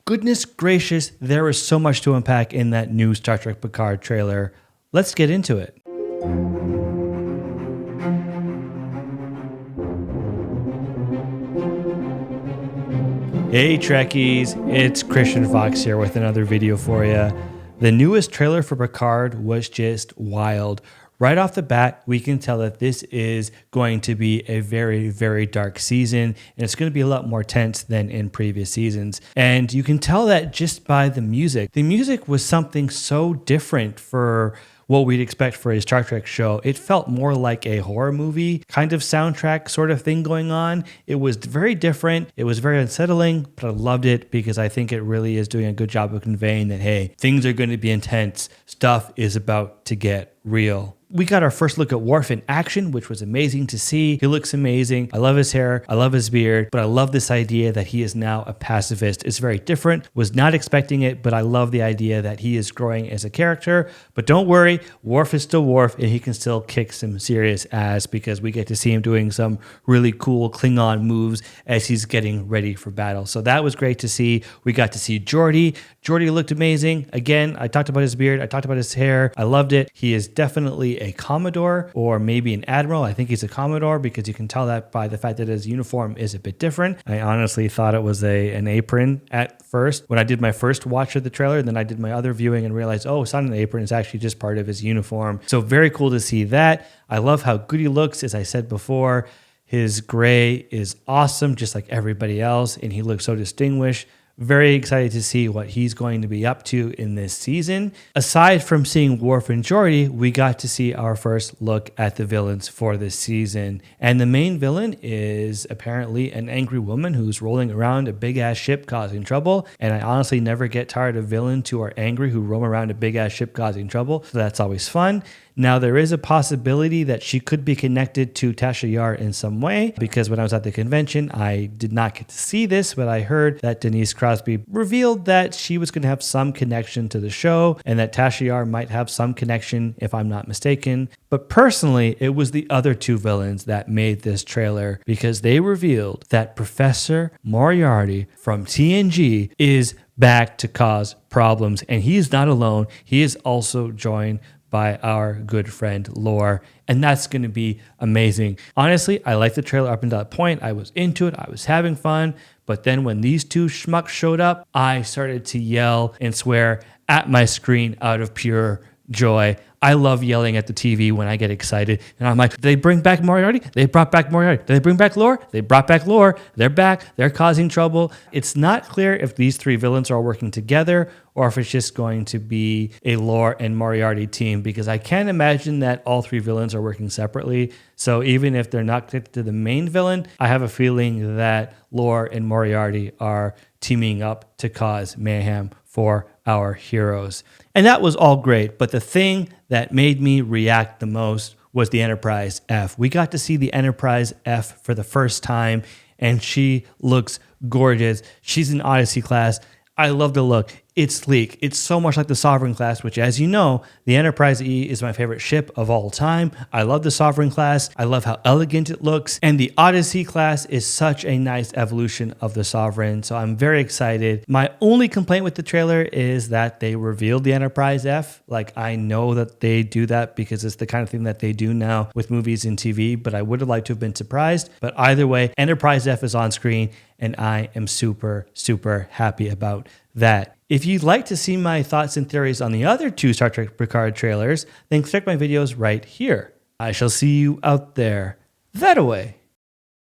Goodness gracious, there is so much to unpack in that new Star Trek Picard trailer. Let's get into it. Hey Trekkies, it's Christian Fox here with another video for you. The newest trailer for Picard was just wild. Right off the bat, we can tell that this is going to be a very, very dark season, and it's going to be a lot more tense than in previous seasons. And you can tell that just by the music. The music was something so different for what we'd expect for a Star Trek show. It felt more like a horror movie kind of soundtrack sort of thing going on. It was very different. It was very unsettling, but I loved it because I think it really is doing a good job of conveying that, hey, things are going to be intense. Stuff is about to get real. We got our first look at Worf in action, which was amazing to see. He looks amazing. I love his hair. I love his beard, but I love this idea that he is now a pacifist. It's very different. Was not expecting it, but I love the idea that he is growing as a character. But don't worry, Worf is still Worf, and he can still kick some serious ass because we get to see him doing some really cool Klingon moves as he's getting ready for battle. So that was great to see. We got to see Geordi. Geordi looked amazing. Again, I talked about his beard. I talked about his hair. I loved it. He is definitely a Commodore or maybe an Admiral. I think he's a Commodore because you can tell that by the fact that his uniform is a bit different. I honestly thought it was an apron at first when I did my first watch of the trailer, and then I did my other viewing and realized, oh, it's not an apron. It's actually just part of his uniform. So very cool to see that. I love how good he looks. As I said before, his gray is awesome, just like everybody else, and he looks so distinguished. Very excited to see what he's going to be up to in this season. Aside from seeing Worf and Geordi, we got to see our first look at the villains for this season. And the main villain is apparently an angry woman who's rolling around a big-ass ship causing trouble. And I honestly never get tired of villains who are angry who roam around a big-ass ship causing trouble. So that's always fun. Now, there is a possibility that she could be connected to Tasha Yar in some way, because when I was at the convention, I did not get to see this, but I heard that Denise Crosby revealed that she was going to have some connection to the show and that Tasha Yar might have some connection, if I'm not mistaken. But personally, it was the other two villains that made this trailer because they revealed that Professor Moriarty from TNG is back to cause problems, and he's not alone. He is also joined by our good friend Lore, and that's going to be amazing. Honestly, I liked the trailer up until that point. I was into it. I was having fun. But then when these two schmucks showed up, I started to yell and swear at my screen out of pure joy. I love yelling at the TV when I get excited. And I'm like, did they bring back Moriarty? They brought back Moriarty. Did they bring back Lore? They brought back Lore. They're back. They're causing trouble. It's not clear if these three villains are all working together or if it's just going to be a Lore and Moriarty team, because I can't imagine that all three villains are working separately. So even if they're not connected to the main villain, I have a feeling that Lore and Moriarty are teaming up to cause mayhem for our heroes. And that was all great, but the thing that made me react the most was the Enterprise F. We got to see the Enterprise F for the first time, and she looks gorgeous. She's in Odyssey class. I love the look. It's sleek. It's so much like the Sovereign class, which, as you know, the Enterprise E is my favorite ship of all time. I love the Sovereign class. I love how elegant it looks. And the Odyssey class is such a nice evolution of the Sovereign. So I'm very excited. My only complaint with the trailer is that they revealed the Enterprise F. Like, I know that they do that because it's the kind of thing that they do now with movies and TV, but I would have liked to have been surprised. But either way, Enterprise F is on screen, and I am super, super happy about that. If you'd like to see my thoughts and theories on the other two Star Trek Picard trailers, then check my videos right here. I shall see you out there. That away.